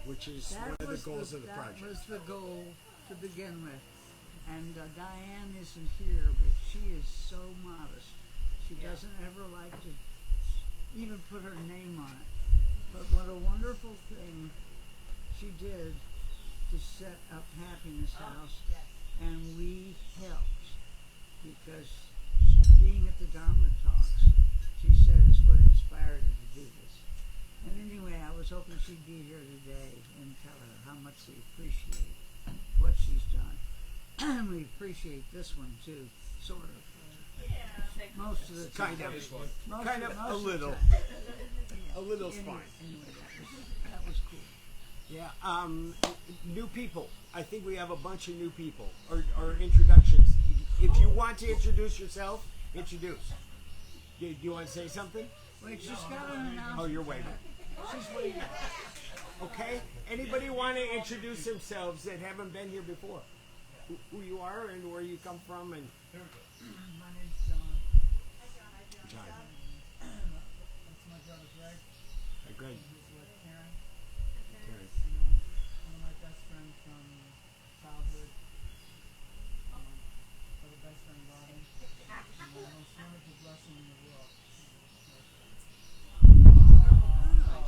which is one of the goals of the project. That was the goal to begin with. And Diane isn't here, but she is so modest. She doesn't ever like to even put her name on it. But what a wonderful thing she did to set up Happiness House, and we helped, because being at the Dharma talks, she said, is what inspired her to do this. And anyway, I was hoping she'd be here today and tell her how much we appreciate what she's done. We appreciate this one too, sort of. Most of the time. Kind of a little. A little's fine. Anyway, that was cool. Yeah, new people. I think we have a bunch of new people, or introductions. If you want to introduce yourself, introduce. Do you want to say something? Wait, she's got an announcement. Oh, you're waving. She's waving. Okay. Anybody want to introduce themselves that haven't been here before? Who you are and where you come from and. My name's John. John. That's my brother Greg. Greg. He's with Karen. Karen. One of my best friends from childhood. For the best friend Bonnie. And the most wonderful blessing in the world.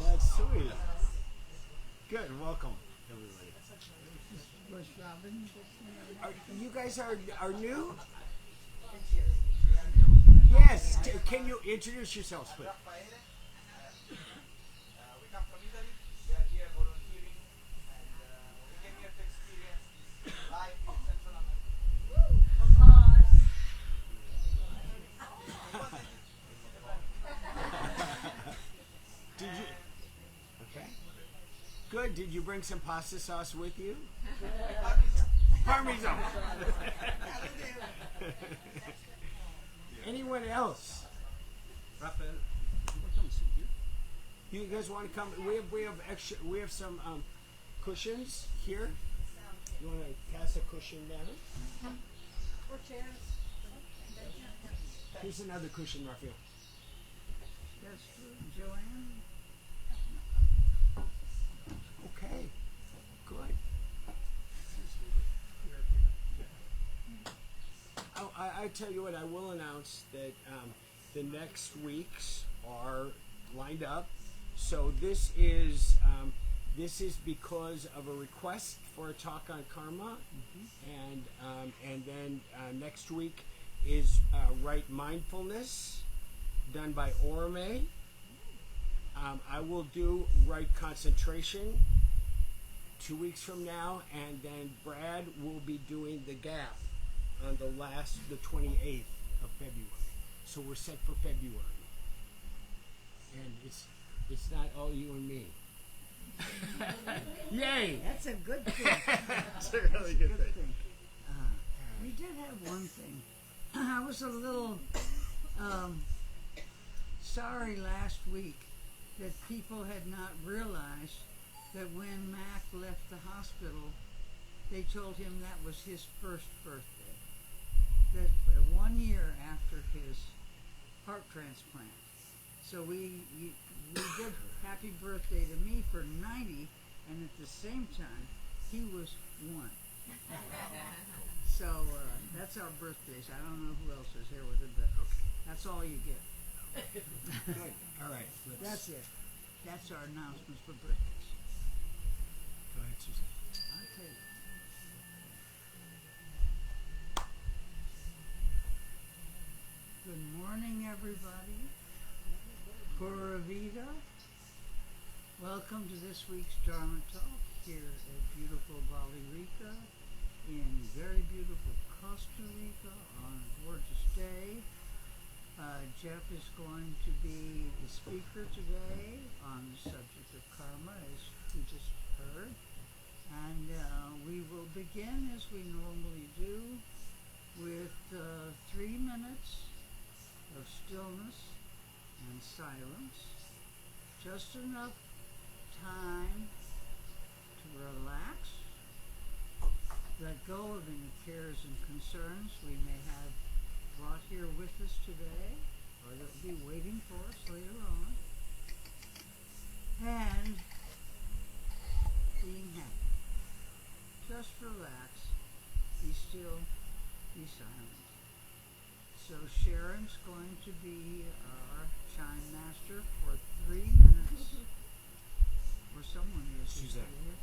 That's sweet. Good. Welcome, everybody. Was Robin? You guys are new? Yes. Can you introduce yourselves, please? We come from Italy. We are here volunteering, and we came here to experience life in Central America. Did you? Okay. Good. Did you bring some pasta sauce with you? Parmesan. Anyone else? Raphael, You guys want to come? We have extra. We have some cushions here. You want to pass a cushion down? Or chairs. Here's another cushion, Raphael. That's for Joanne. Okay. Good. Oh, I tell you what, I will announce that the next weeks are lined up. So this is because of a request for a talk on karma, and then next week is right mindfulness, done by Orme. I will do right concentration 2 weeks from now, and then Brad will be doing the gap on the 28th of February. So we're set for February. And it's not all you and me. Yay! That's a good thing. It's a really good thing. We did have one thing. I was a little sorry last week that people had not realized that when Mac left the hospital, they told him that was his first birthday. That 1 year after his heart transplant. So we did happy birthday to me for 90, and at the same time, he was 1. So that's our birthdays. I don't know who else is here with it, but that's all you get. Good. All right. That's it. That's our announcements for birthdays. Go ahead, Susan. I'll tell you. Good morning, everybody. Pura Vida. Welcome to this week's Dharma Talk here at beautiful Bali Rica, in very beautiful Costa Rica on a gorgeous day. Jeff is going to be the speaker today on the subject of karma, as we just heard. And we will begin, as we normally do, with 3 minutes of stillness and silence. Just enough time to relax, let go of any cares and concerns we may have brought here with us today, or that will be waiting for us later on. And still be silent. So Sharon's going to be our chime master for 3 minutes. Or someone is. Suzanne.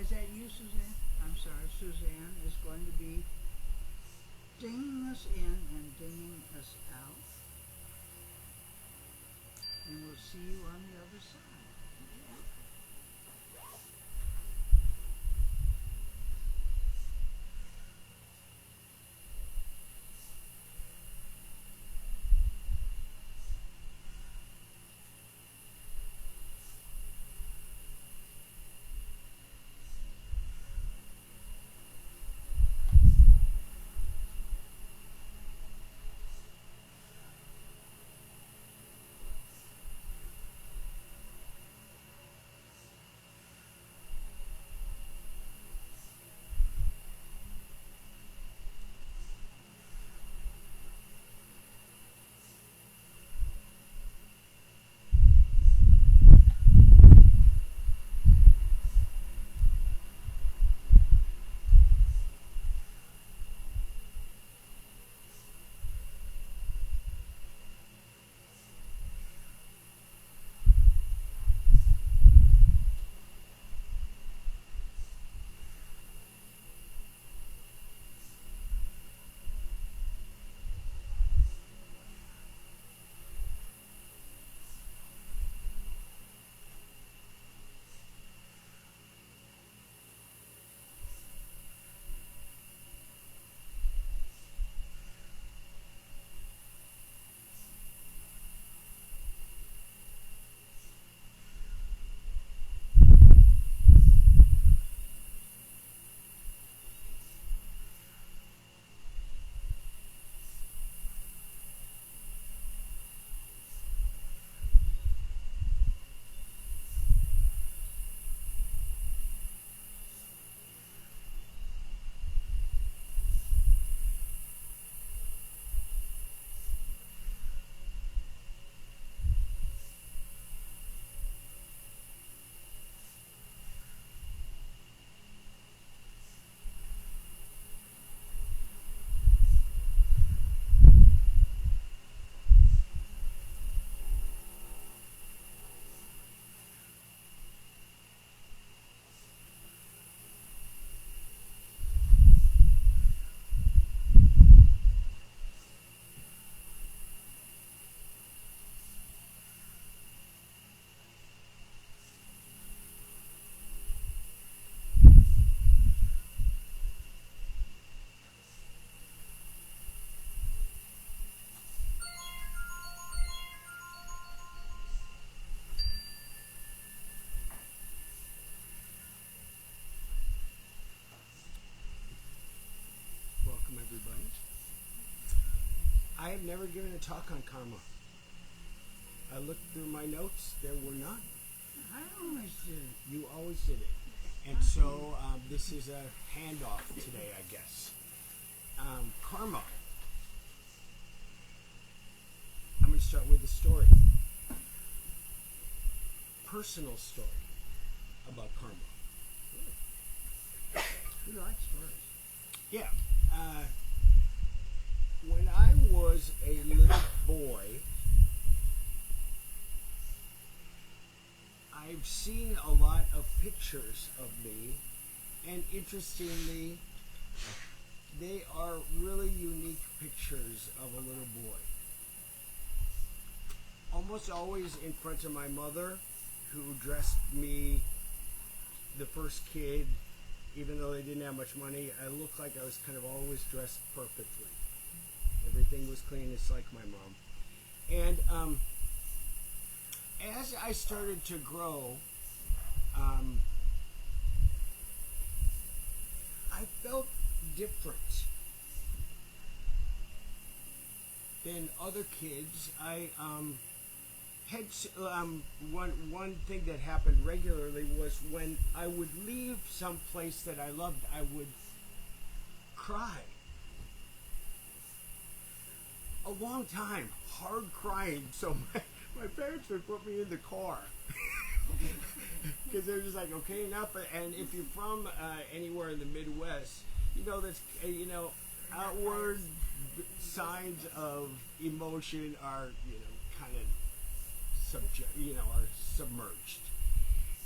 Is that you, Suzanne? I'm sorry, Suzanne is going to be dinging us in and dinging us out. And we'll see you on the other side. I have never given a talk on karma. I looked through my notes. There were none. I always do. You always did it. And so this is a handoff today, I guess. Karma. I'm going to start with a story. Personal story about karma. We like stories. Yeah. When I was a little boy, I've seen a lot of pictures of me, and interestingly, they are really unique pictures of a little boy. Almost always in front of my mother, who dressed me, the first kid, even though they didn't have much money. I looked like I was kind of always dressed perfectly. Everything was clean, just like my mom. And as I started to grow, I felt different than other kids. I had one thing that happened regularly was when I would leave some place that I loved, I would cry. A long time, hard crying. So my parents would put me in the car because they're just like, okay, enough. And if you're from anywhere in the Midwest, that's outward signs of emotion are kind of are submerged.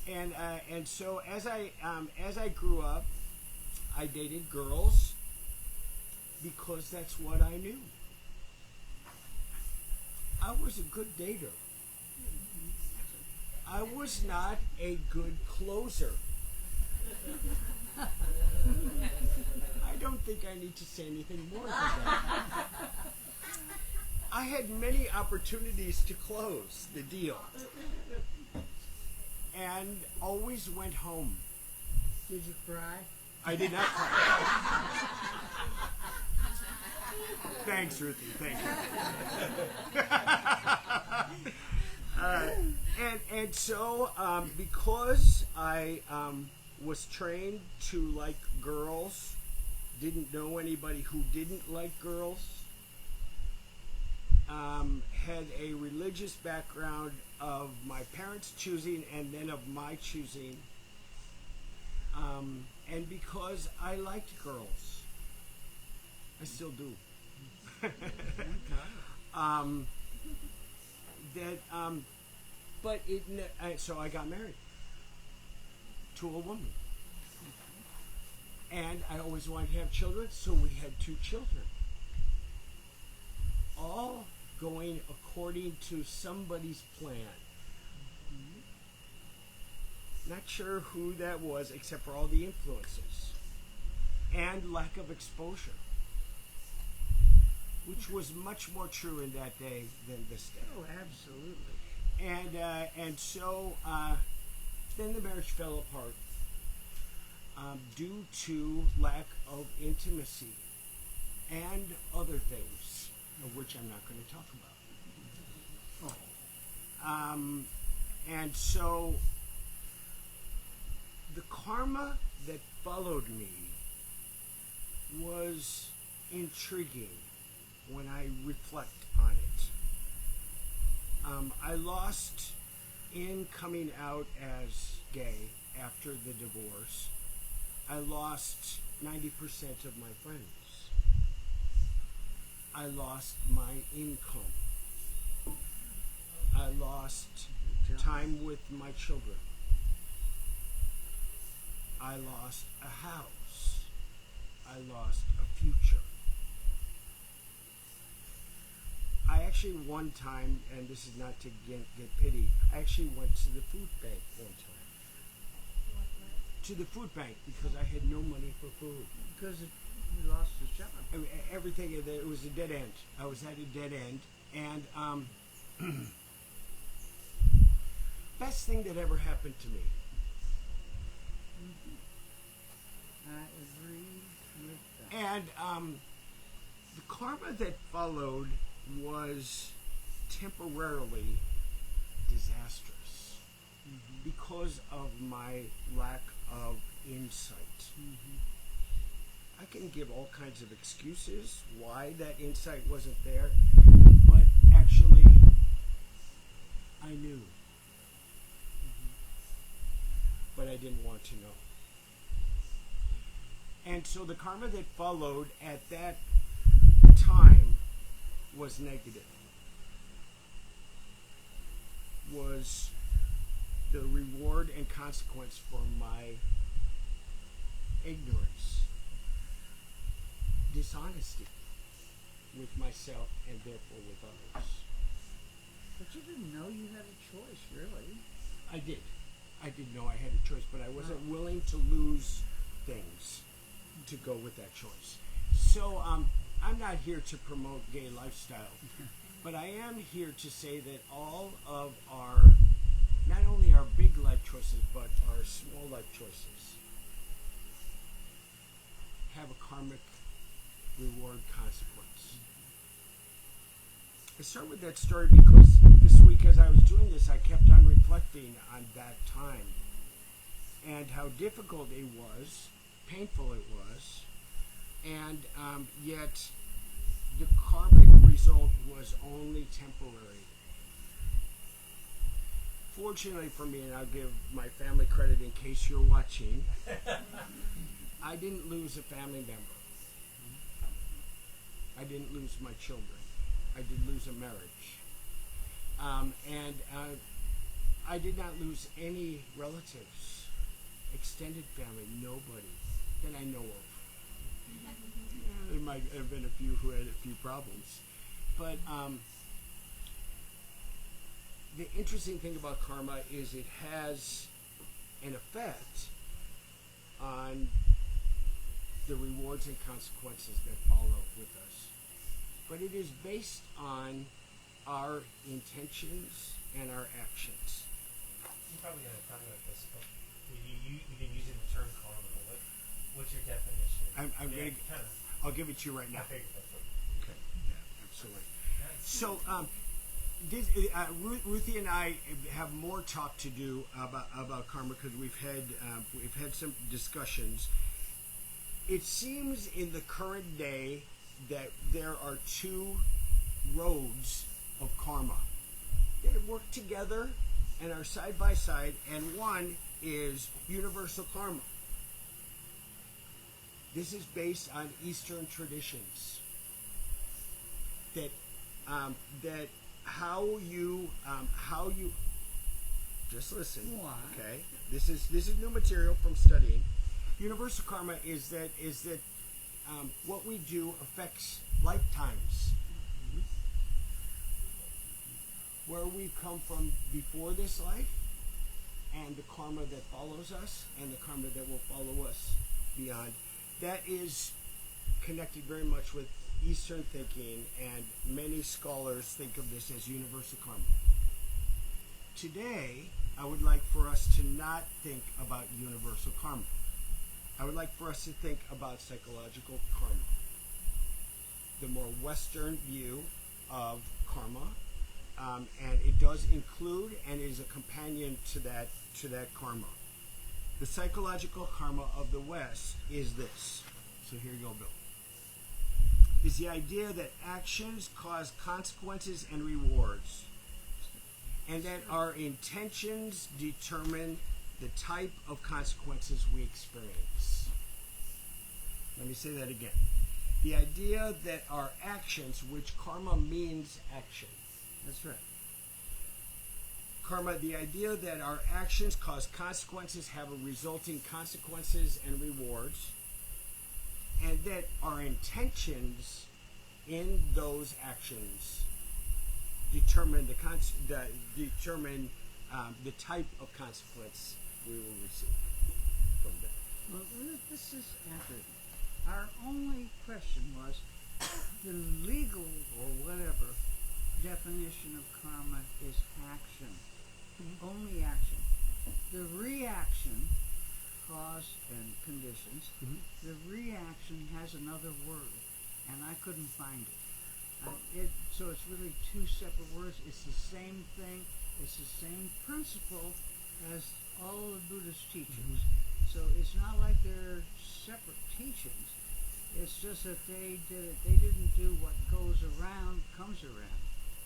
And so as I grew up, I dated girls because that's what I knew. I was a good dater. I was not a good closer. I don't think I need to say anything more than that. I had many opportunities to close the deal and always went home. Did you cry? I did not cry. Thanks, Ruthie. Thank you. And so because I was trained to like girls, didn't know anybody who didn't like girls, had a religious background of my parents' choosing and then of my choosing, and because I liked girls, I still do. So I got married to a woman, and I always wanted to have children, so we had 2 children, all going according to somebody's plan. Not sure who that was, except for all the influences and lack of exposure, which was much more true in that day than this day. Oh, absolutely. And so then the marriage fell apart due to lack of intimacy and other things, of which I'm not going to talk about. And so the karma that followed me was intriguing when I reflect on it. I lost in coming out as gay after the divorce. I lost 90% of my friends. I lost my income. I lost time with my children. I lost a house. I lost a future. I actually one time, and this is not to get pity, I actually went to the food bank one time. To the food bank because I had no money for food. Because you lost his job. I mean, everything, it was a dead end. I was at a dead end. And best thing that ever happened to me. I agree with that. And the karma that followed was temporarily disastrous because of my lack of insight. I can give all kinds of excuses why that insight wasn't there, but actually I knew. But I didn't want to know. And so the karma that followed at that time was negative. Was the reward and consequence for my ignorance, dishonesty with myself and therefore with others. But you didn't know you had a choice, really. I did. I did know I had a choice, but I wasn't willing to lose things to go with that choice. So I'm not here to promote gay lifestyle, but I am here to say that all of our, not only our big life choices, but our small life choices have a karmic reward consequence. I start with that story because this week as I was doing this, I kept on reflecting on that time and how difficult it was, painful it was, and yet the karmic result was only temporary. Fortunately for me, and I'll give my family credit in case you're watching, I didn't lose a family member. I didn't lose my children. I did lose a marriage. And I did not lose any relatives, extended family, nobody that I know of. There might have been a few who had a few problems. But the interesting thing about karma is it has an effect on the rewards and consequences that follow with us. But it is based on our intentions and our actions. You probably had a comment about this, but you've been using the term karma. What's your definition? I'll give it to you right now. I figured that's what. Okay. Yeah, absolutely. So, Ruthie and I have more talk to do about karma because we've had some discussions. It seems in the current day that there are two roads of karma that work together and are side by side, and one is universal karma. This is based on Eastern traditions. That how you just listen. Why? Okay, this is new material from studying. Universal karma is that what we do affects lifetimes. Where we come from before this life, and the karma that follows us, and the karma that will follow us beyond. That is connected very much with Eastern thinking, and many scholars think of this as universal karma. Today, I would like for us to not think about universal karma. I would like for us to think about psychological karma. The more Western view of karma, and it does include and is a companion to that karma. The psychological karma of the West is this. So here you go, Bill. Is the idea that actions cause consequences and rewards, and that our intentions determine the type of consequences we experience. Let me say that again. The idea that our actions, which karma means action. That's right. Karma, the idea that our actions cause consequences, have a resulting consequences and rewards, and that our intentions in those actions determine the type of consequence we will receive from that. Well, this is accurate. Our only question was the legal or whatever definition of karma is action. Only action. The reaction, cause and conditions, the reaction has another word, and I couldn't find it. So it's really two separate words. It's the same thing. It's the same principle as all the Buddhist teachings. So it's not like they're separate teachings. It's just that they didn't do what goes around comes around.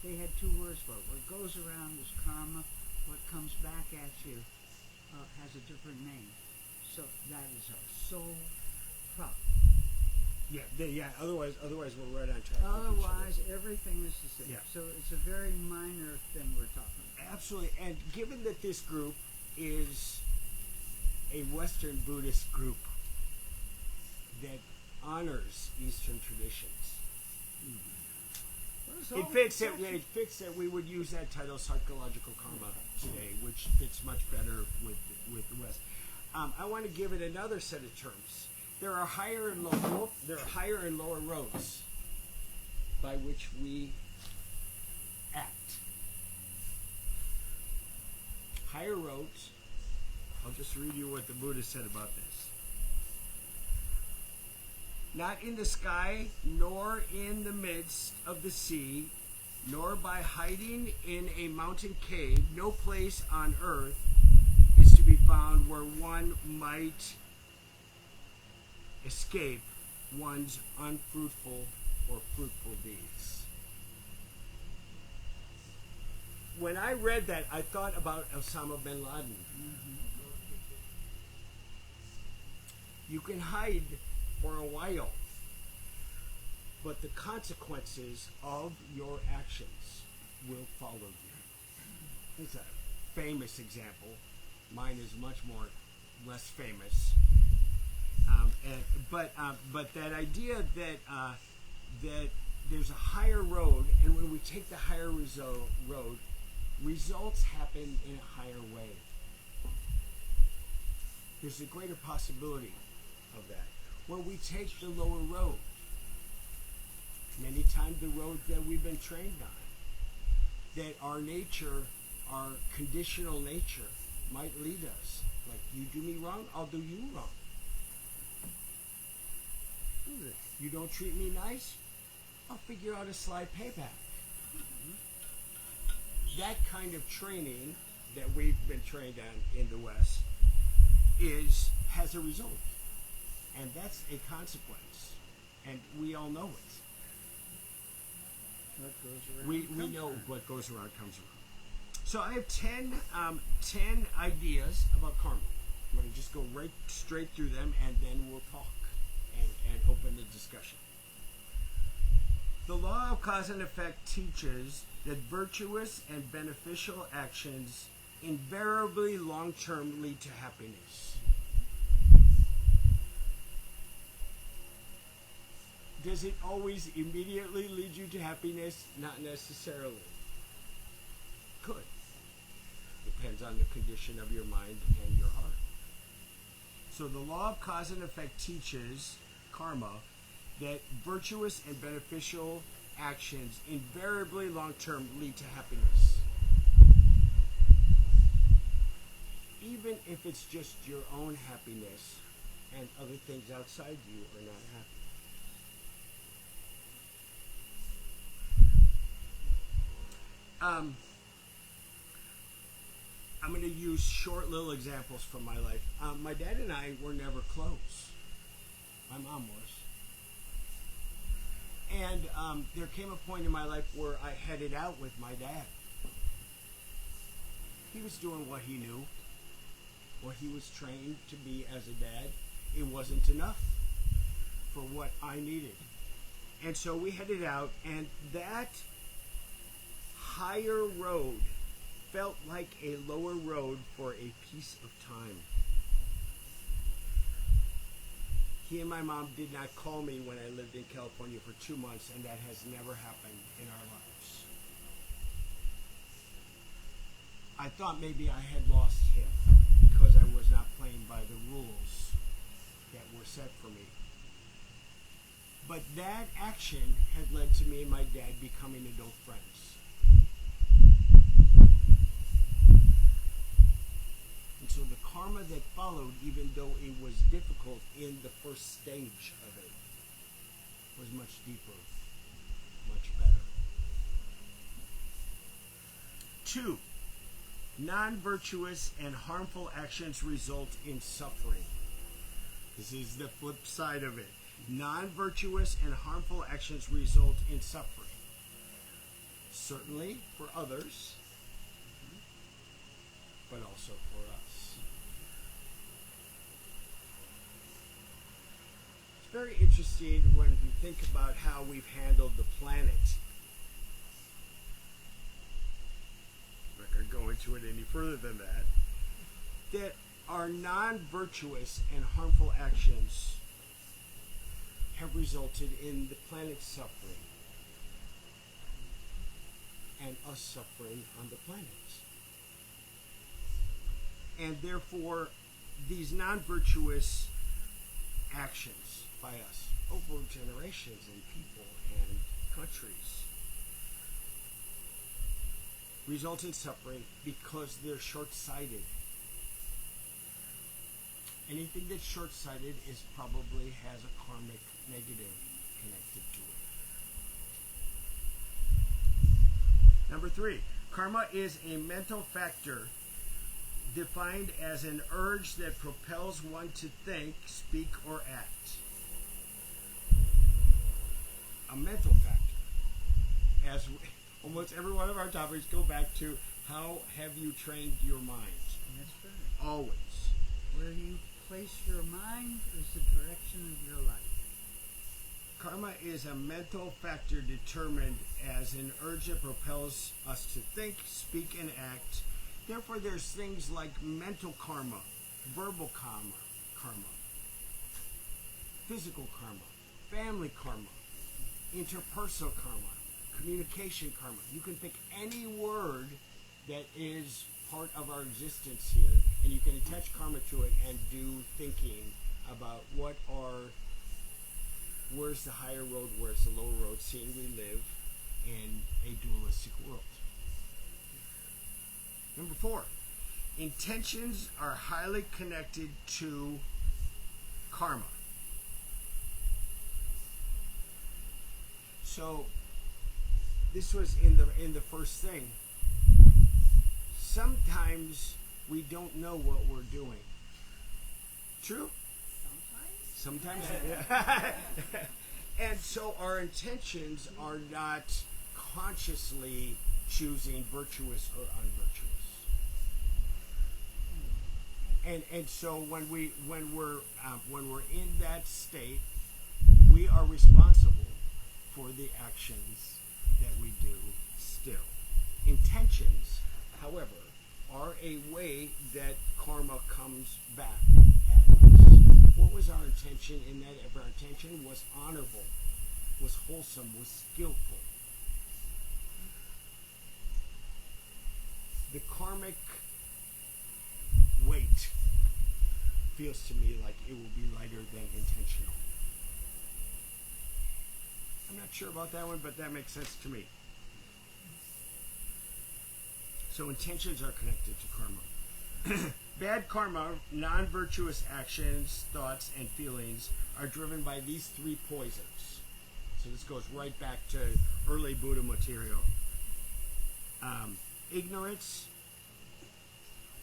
They had two words for it. What goes around is karma. What comes back at you has a different name. So that is our sole problem. Yeah. Otherwise we're right on track. Otherwise, everything is the same. Yeah. So it's a very minor thing we're talking about. Absolutely. And given that this group is a Western Buddhist group that honors Eastern traditions, it fits that we would use that title, psychological karma, today, which fits much better with the West. I want to give it another set of terms. There are higher and lower roads by which we act. Higher roads. I'll just read you what the Buddha said about this. Not in the sky, nor in the midst of the sea, nor by hiding in a mountain cave, no place on earth is to be found where one might escape one's unfruitful or fruitful deeds. When I read that, I thought about Osama bin Laden. You can hide for a while, but the consequences of your actions will follow you. It's a famous example. Mine is much more less famous. But that idea that there's a higher road, and when we take the higher road, results happen in a higher way. There's a greater possibility of that. When we take the lower road, many times the road that we've been trained on, that our nature, our conditional nature, might lead us. Like, you do me wrong, I'll do you wrong. You don't treat me nice, I'll figure out a sly payback. That kind of training that we've been trained on in the West has a result. And that's a consequence. And we all know it. What goes around We comes know around. what goes around comes around. So I have 10 ideas about karma. I'm going to just go right straight through them, and then we'll talk and open the discussion. The law of cause and effect teaches that virtuous and beneficial actions invariably long-term lead to happiness. Does it always immediately lead you to happiness? Not necessarily. Could. Depends on the condition of your mind and your heart. So the law of cause and effect teaches, karma, that virtuous and beneficial actions invariably long-term lead to happiness. Even if it's just your own happiness and other things outside you are not happy. I'm going to use short little examples from my life. My dad and I were never close. My mom was. And there came a point in my life where I headed out with my dad. He was doing what he knew, what he was trained to be as a dad. It wasn't enough for what I needed. And so we headed out, and that higher road felt like a lower road for a piece of time. He and my mom did not call me when I lived in California for 2 months, and that has never happened in our lives. I thought maybe I had lost him because I was not playing by the rules that were set for me. But that action had led to me and my dad becoming adult friends. And so the karma that followed, even though it was difficult in the first stage of it, was much deeper, much better. 2, non-virtuous and harmful actions result in suffering. This is the flip side of it. Non-virtuous and harmful actions result in suffering. Certainly for others, but also for us. It's very interesting when we think about how we've handled the planet. I'm not going to go into it any further than that. That our non-virtuous and harmful actions have resulted in the planet's suffering and us suffering on the planet. And therefore, these non-virtuous actions by us over generations and people and countries result in suffering because they're short-sighted. Anything that's short-sighted is probably has a karmic negative connected to it. Number 3, karma is a mental factor defined as an urge that propels one to think, speak, or act. A mental factor. As almost every one of our topics go back to how have you trained your mind? That's right. Always. Where do you place your mind is the direction of your life. Karma is a mental factor determined as an urge that propels us to think, speak, and act. Therefore, there's things like mental karma, verbal karma, physical karma, family karma, interpersonal karma, communication karma. You can pick any word that is part of our existence here, and you can attach karma to it and do thinking about where's the higher road, where's the lower road, seeing we live in a dualistic world. Number 4, intentions are highly connected to karma. So this was in the first thing. Sometimes we don't know what we're doing. True? Sometimes. And so our intentions are not consciously choosing virtuous or unvirtuous. And so when we're in that state, we are responsible for the actions that we do still. Intentions, however, are a way that karma comes back at us. What was our intention in that? If our intention was honorable, was wholesome, was skillful, the karmic weight feels to me like it will be lighter than intentional. I'm not sure about that one, but that makes sense to me. So intentions are connected to karma. Bad karma, non-virtuous actions, thoughts, and feelings are driven by these 3 poisons. So this goes right back to early Buddha material. Ignorance,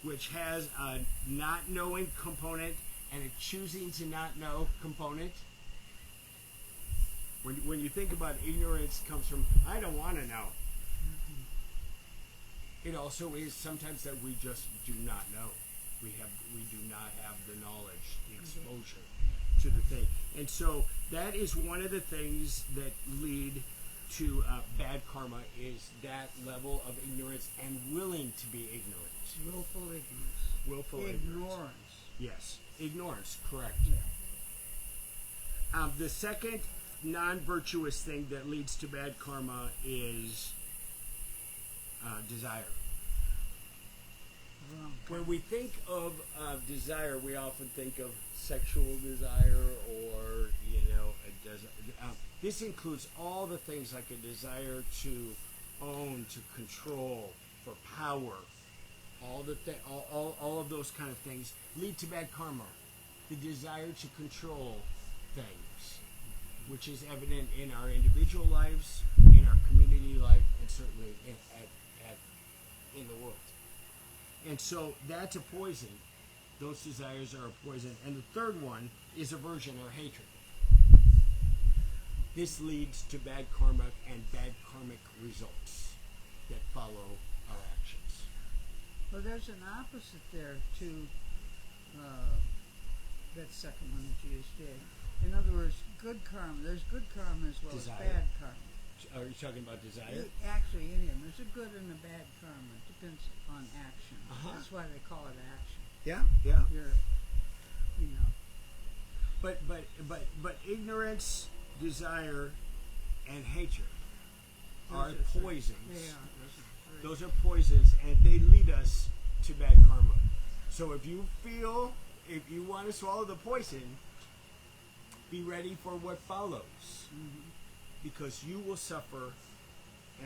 which has a not knowing component and a choosing to not know component. When you think about ignorance, comes from I don't want to know. It also is sometimes that we just do not know. We do not have the knowledge, the exposure to the thing. And so that is one of the things that lead to bad karma, is that level of ignorance and willing to be ignorant. Willful ignorance. Willful ignorance. Yes, ignorance, correct. Yeah. The second non-virtuous thing that leads to bad karma is desire. When we think of desire, we often think of sexual desire, or this includes all the things like a desire to own, to control, for power. All of those kind of things lead to bad karma. The desire to control things, which is evident in our individual lives, in our community life, and certainly in the world. And so that's a poison. Those desires are a poison. And the third one is aversion or hatred. This leads to bad karma and bad karmic results that follow our actions. Well, there's an opposite there to that second one that you just did. In other words, good karma. There's good karma as well Desire. as bad karma. Are you talking about desire? Actually, in him, there's a good and a bad karma. It depends on action. Uh-huh. That's why they call it action. Yeah, yeah. But ignorance, desire, and hatred are poisons. They are. Those are poisons, and they lead us to bad karma. So if you want to swallow the poison, be ready for what follows. Mm-hmm. Because you will suffer,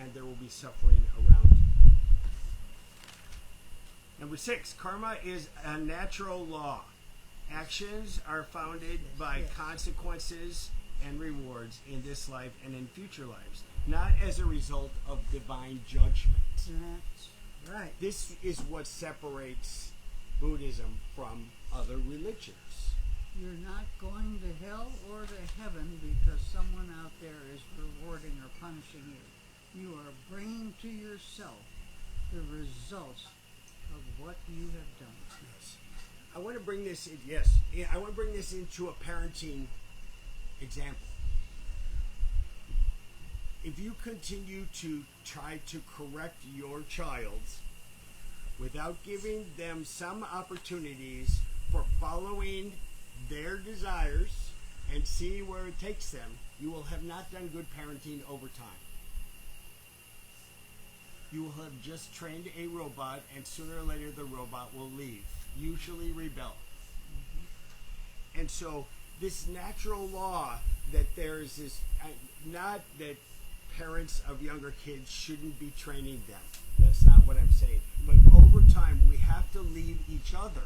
and there will be suffering around you. Number 6, karma is a natural law. Actions are founded by consequences and rewards in this life and in future lives, not as a result of divine judgment. That's right. This is what separates Buddhism from other religions. You're not going to hell or to heaven because someone out there is rewarding or punishing you. You are bringing to yourself the results of what you have done. Yes. I want to bring this in, yes. I want to bring this into a parenting example. If you continue to try to correct your child without giving them some opportunities for following their desires and seeing where it takes them, you will have not done good parenting over time. You will have just trained a robot, and sooner or later the robot will leave, usually rebel. And so this natural law that there is this, not that parents of younger kids shouldn't be training them. That's not what I'm saying. But over time, we have to leave each other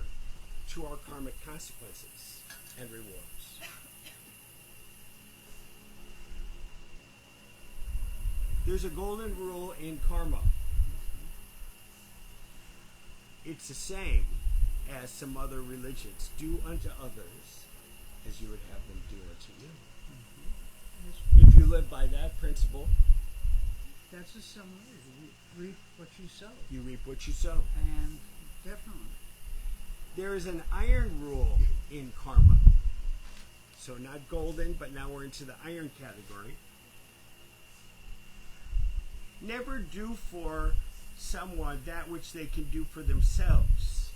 to our karmic consequences and rewards. There's a golden rule in karma. It's the same as some other religions. Do unto others as you would have them do unto you. If you live by that principle, That's a similar. You reap what you sow. you reap what you sow. And definitely. There is an iron rule in karma. So not golden, but now we're into the iron category. Never do for someone that which they can do for themselves.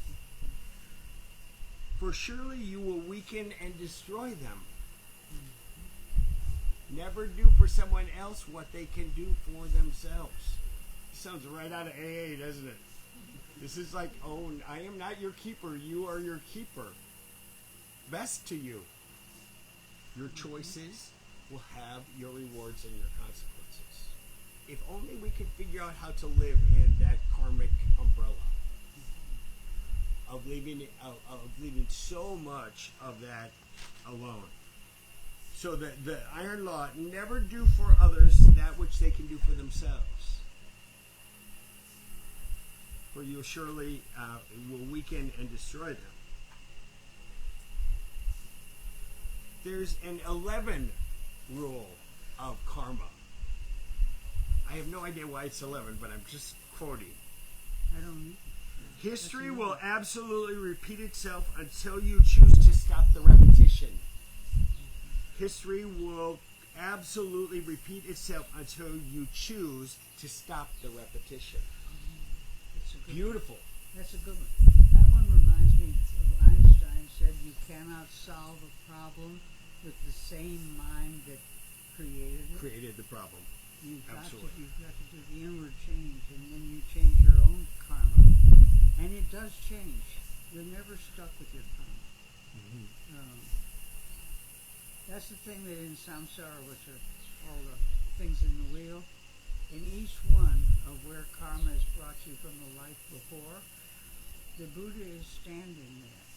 For surely you will weaken and destroy them. Never do for someone else what they can do for themselves. Sounds right out of AA, doesn't it? This is like, oh, I am not your keeper. You are your keeper. Best to you. Your choices will have your rewards and your consequences. If only we could figure out how to live in that karmic umbrella of leaving so much of that alone. So the iron law, never do for others that which they can do for themselves. For you surely will weaken and destroy them. There's an 11 rule of karma. I have no idea why it's 11, but I'm just quoting. I don't need History will absolutely repeat itself until you choose to stop the repetition. History will absolutely repeat itself until you choose to stop the repetition. That's a good Beautiful. That's a good one. That one reminds me of Einstein said you cannot solve a problem with the same mind that created it. Created the problem. You've got to do the inward change, and then you change your own karma. And it does change. You're never stuck with your karma. That's the thing that in samsara, which are all the things in the wheel, in each one of where karma has brought you from the life before, the Buddha is standing there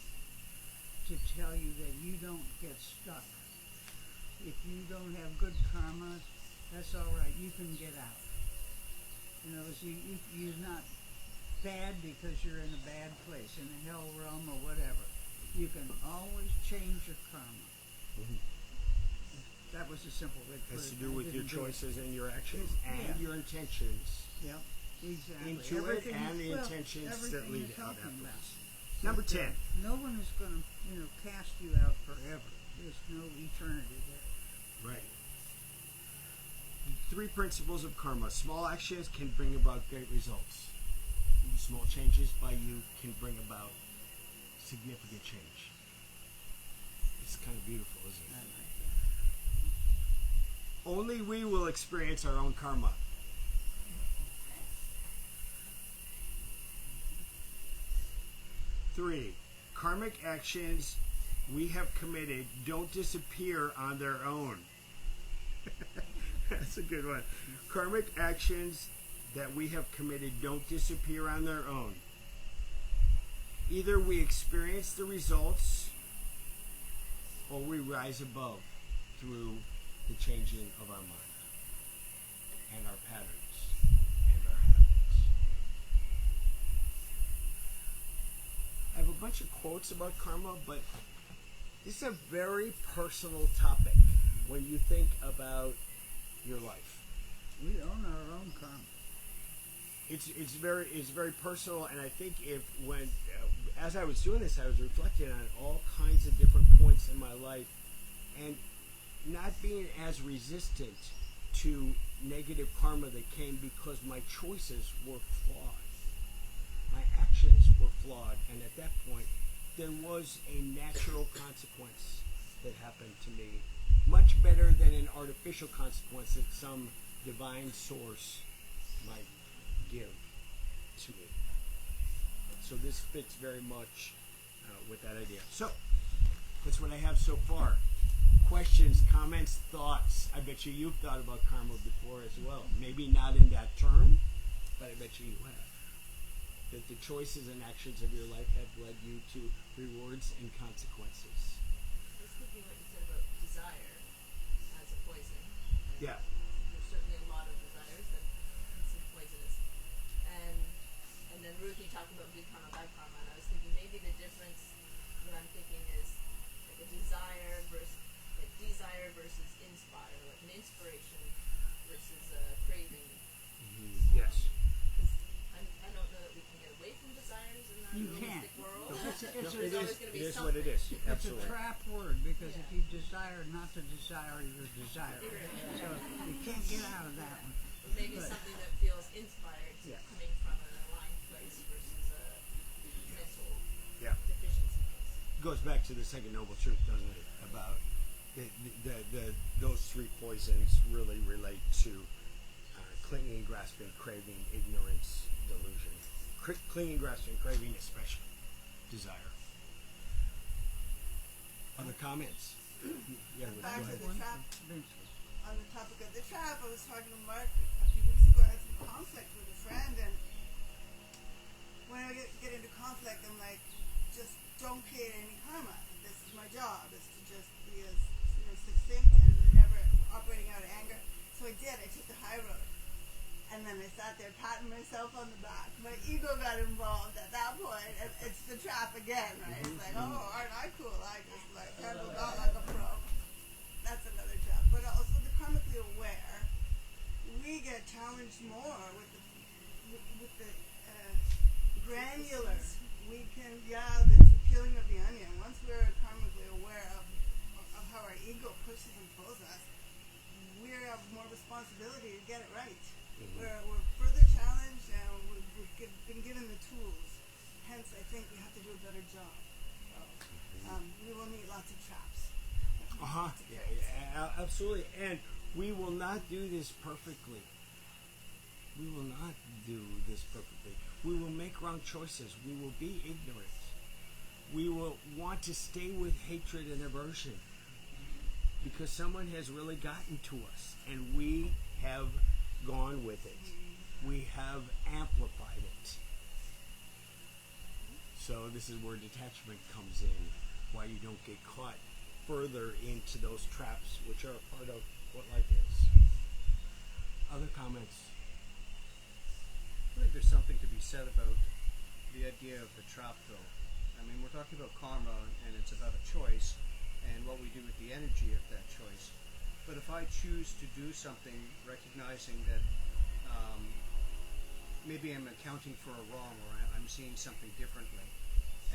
to tell you that you don't get stuck. If you don't have good karma, that's all right. You can get out. You know, you're not bad because you're in a bad place, in the hell realm or whatever. You can always change your karma. That was a simple way to put it. Has to do with your choices and your actions and your intentions. Yep, exactly. Into Everything it and the well, intentions that everything lead you're out talking about. afterwards. Number 10. No one is going to, cast you out forever. There's no eternity there. Right. 3 principles of karma. Small actions can bring about great results. Small changes by you can bring about significant change. It's kind of beautiful, isn't it? I like that. Only we will experience our own karma. Three, karmic actions we have committed don't disappear on their own. That's a good one. Karmic actions that we have committed don't disappear on their own. Either we experience the results or we rise above through the changing of our mind and our patterns and our habits. I have a bunch of quotes about karma, but this is a very personal topic when you think about your life. We own our own karma. It's very personal, and I think if when as I was doing this, I was reflecting on all kinds of different points in my life, and not being as resistant to negative karma that came because my choices were flawed. My actions were flawed, and at that point, there was a natural consequence that happened to me, much better than an artificial consequence that some divine source might give to me. So this fits very much with that idea. So that's what I have so far. Questions, comments, thoughts. I bet you've thought about karma before as well. Maybe not in that term, but I bet you have. That the choices and actions of your life have led you to rewards and consequences. I was thinking what you said about desire as a poison. Yeah. There's certainly a lot of desires that seem poisonous. And then Ruthie talked about good karma, bad karma, and I was thinking maybe the difference that I'm thinking is like a desire versus inspire, like an inspiration versus a craving. Yes. Because I don't know that we can get away from desires in our You realistic can't. world. It's There's It always is, going to it be is something. what it is. It's a Absolutely. trap word because if Yeah. you desire not to desire, you're desiring. So you can't get out of that one. Or maybe But- something that feels inspired Yeah. coming from an aligned place versus a mental Yeah. deficiency place. Goes back to the second noble truth, doesn't it? About those three poisons really relate to clinging, grasping, craving, ignorance, delusion. Clinging, grasping, craving, especially desire. Other comments? Yeah, go Back to ahead. the trap. Eventually. On the topic of the trap, I was talking to Mark a few weeks ago. I had some conflict with a friend, and when I get into conflict, I'm like, just don't create any karma. This is my job, is to just be as succinct and never operating out of anger. So I did. I took the high road. And then I sat there patting myself on the back. My ego got involved at that point, and it's the trap again, right? It's like, oh, aren't I cool? I just like handled that like a pro. That's another trap. But also the karmically aware, we get challenged more with the granular. We can, the peeling of the onion. Once we're karmically aware of how our ego pushes and pulls us, we have more responsibility to get it right. We're further challenged, and we've been given the tools. Hence, I think we have to do a better job. So, we will need lots of traps. Yeah, absolutely. And we will not do this perfectly. We will not do this perfectly. We will make wrong choices. We will be ignorant. We will want to stay with hatred and aversion because someone has really gotten to us, and we have gone with it. We have amplified it. So this is where detachment comes in, why you don't get caught further into those traps, which are a part of what life is. Other comments? I think there's something to be said about the idea of the trap, though. I mean, we're talking about karma, and it's about a choice and what we do with the energy of that choice. But if I choose to do something, recognizing that maybe I'm accounting for a wrong, or I'm seeing something differently,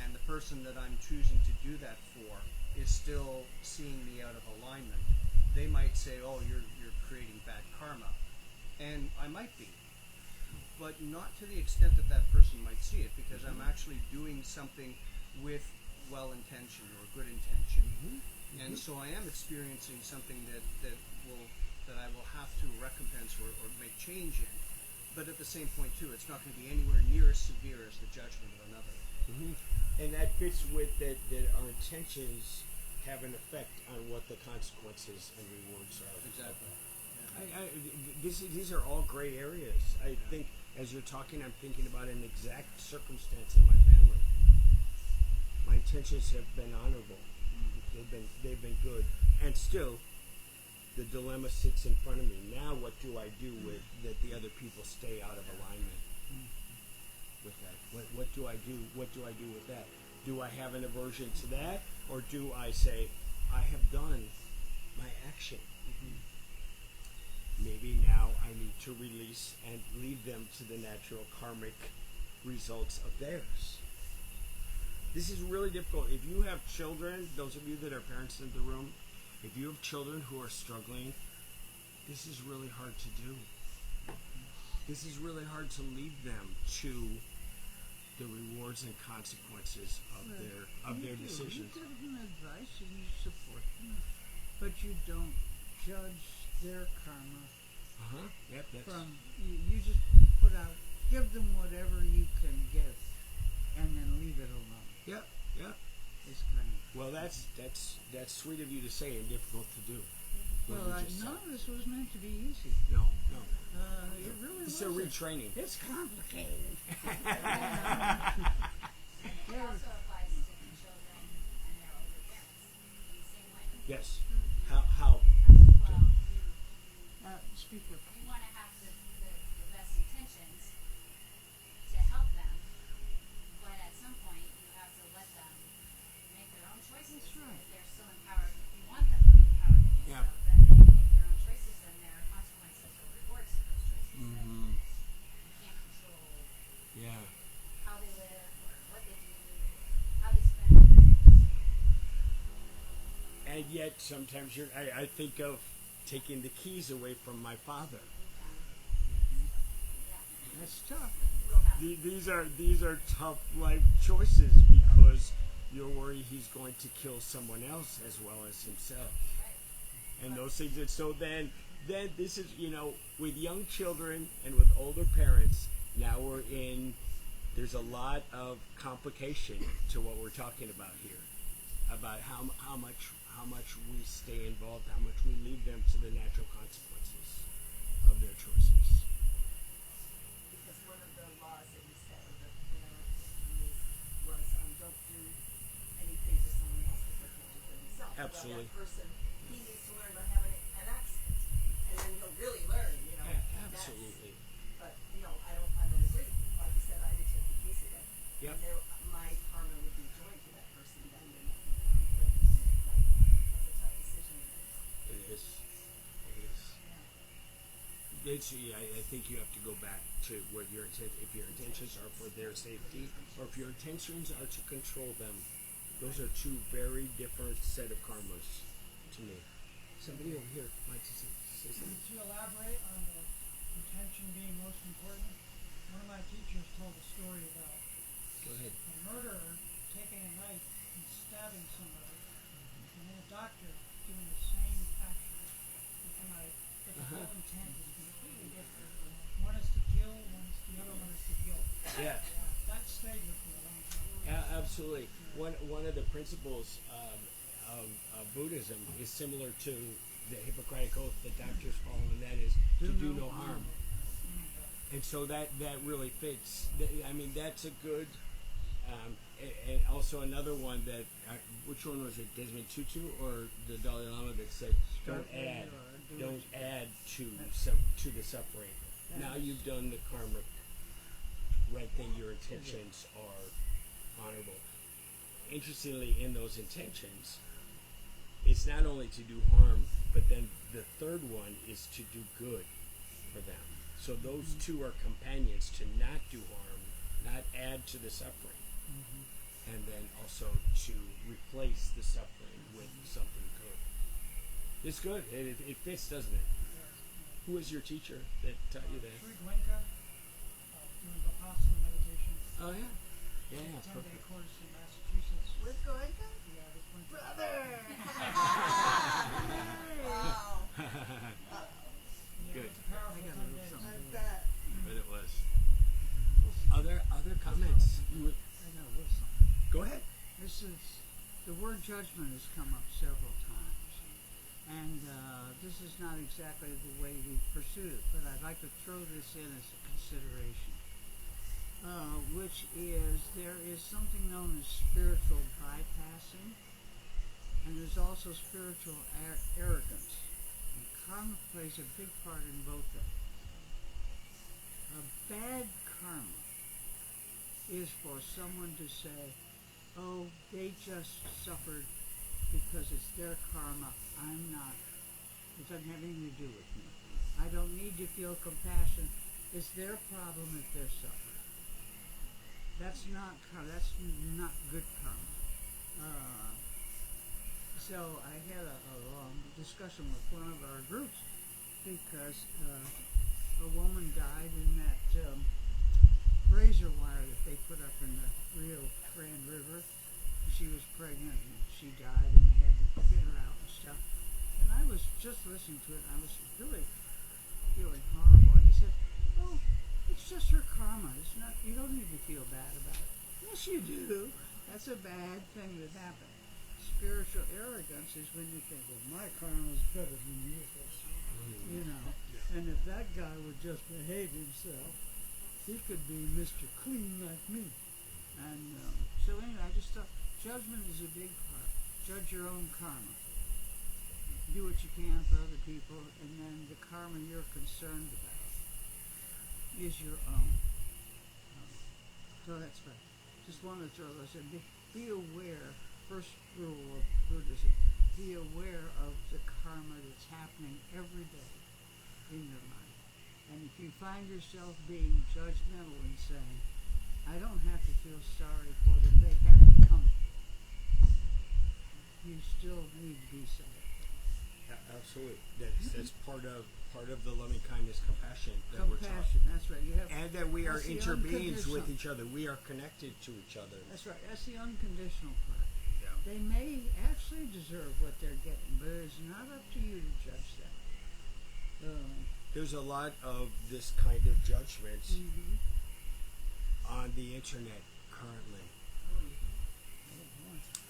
and the person that I'm choosing to do that for is still seeing me out of alignment, they might say, oh, you're creating bad karma. And I might be. But not to the extent that that person might see it, because I'm actually doing something with well intention or good intention. And so I am experiencing something that I will have to recompense or make change in. But at the same point too, it's not going to be anywhere near as severe as the judgment of another. And that fits with that our intentions have an effect on what the consequences and rewards are. Exactly. These are all gray areas. I think as you're talking, I'm thinking about an exact circumstance in my family. My intentions have been honorable. They've been good, and still, the dilemma sits in front of me. Now, what do I do with that? The other people stay out of alignment with that. What do I do? What do I do with that? Do I have an aversion to that, or do I say, I have done my action? Maybe now I need to release and leave them to the natural karmic results of theirs. This is really difficult. If you have children, those of you that are parents in the room, if you have children who are struggling, this is really hard to do. This is really hard to lead them to the rewards and consequences of their decisions. You give them advice and you support them, but you don't judge their karma. Yep. From you just put out, give them whatever you can give, and then leave it alone. Yep. It's kind of Well, that's sweet of you to say and difficult to do. what well. you just said. None of this was meant to be easy. No. It really It's a wasn't. retraining. It's complicated. It also applies to the children and their older parents in the same way. Yes. How? Well, Speak up. you want to have the best intentions to help them, but at some point you have to let them make their own choices. That's right. If they're still empowered, if you want them to be empowered to do Yeah. so, then they make their own choices and there are consequences or rewards to those choices. Mm-hmm. You can't control Yeah. how they live or what they do or how they spend. And yet, sometimes I think of taking the keys away from my father. That's tough. These are tough life choices because you're worried he's going to kill someone else as well as himself, and those things. And so then this is with young children and with older parents. Now there's a lot of complication to what we're talking about here, about how much we stay involved, how much we leave them to the natural consequences of their choices. Because one of the laws that we set, or the rules, was don't do anything to someone else that they can't do for themselves. Absolutely. Well, that person, he needs to learn by having an accident, and then he'll really learn. Absolutely. But I don't agree. Like you said, I would take the case away. Yep. And my karma would be joined to that person. Then there might be conflict. That's a tough decision to make. It is. I think you have to go back to what if your intentions are for their safety, or if your intentions are to control them. Those are two very different set of karmas to me. Somebody over here wants to say something. To elaborate on the intention being most important, one of my teachers told a story about Go ahead. a murderer taking a knife and stabbing somebody, and then a doctor doing the same action with a knife, but the whole intent is completely different. One is to kill, the other one is to guilt. Yeah. That stayed with me a long time. Absolutely. One of the principles of Buddhism is similar to the Hippocratic Oath that doctors follow, and that is to do no harm. And so that really fits. I mean, that's a good. And also another one that, which one was it? Desmond Tutu or the Dalai Lama that said, "Don't add to the suffering." Now you've done the karma right thing. Your intentions are honorable. Interestingly, in those intentions, it's not only to do harm, but then the third one is to do good for them. So those two are companions, to not do harm, not add to the suffering, and then also to replace the suffering with something good. It's good. It fits, doesn't it? Who was your teacher that taught you that? Sri Goenka, doing Vipassana meditation. Oh yeah. Yeah, 10-day perfect. course in Massachusetts. With Goenka? Yeah, with Goenka. Brother! Wow. Yeah, Good. it's a powerful 10 days. I bet. But it was. Other comments? I know this one. Go ahead. This is the word judgment has come up several times, and this is not exactly the way we pursued it, but I'd like to throw this in as a consideration, which is there is something known as spiritual bypassing, and there's also spiritual arrogance. And karma plays a big part in both of them. A bad karma is for someone to say, "Oh, they just suffered because it's their karma. I'm not. It doesn't have anything to do with me. I don't need to feel compassion. It's their problem if they're suffering." That's not that's not good karma. So I had a long discussion with one of our groups because a woman died in that razor wire that they put up in the Rio Grande River. She was pregnant and she died and they had to get her out and stuff. And I was just listening to it and I was really feeling horrible. And he said, "Oh, it's just her karma. It's not. You don't need to feel bad about it." Yes, you do. That's a bad thing that happened. Spiritual arrogance is when you think, "Well, my karma is better than yours," you know. And if that guy would just behave himself, he could be Mr. Clean like me. And so anyway, I just thought judgment is a big part. Judge your own karma. Do what you can for other people, and then the karma you're concerned about is your own. So that's right. Just wanted to throw those in. Be aware. First rule of Buddhism: be aware of the karma that's happening every day in your life. And if you find yourself being judgmental and saying, "I don't have to feel sorry for them; they have it coming," you still need to be sorry. Absolutely. That's part of the loving kindness, compassion that we're taught. Compassion. That's right. You have, And that we are that's the interbeings with unconditional. each other. We are connected to each other. That's right. That's the unconditional part. Yeah. They may actually deserve what they're getting, but it's not up to you to judge that. There's a lot of this kind of judgments on the internet currently.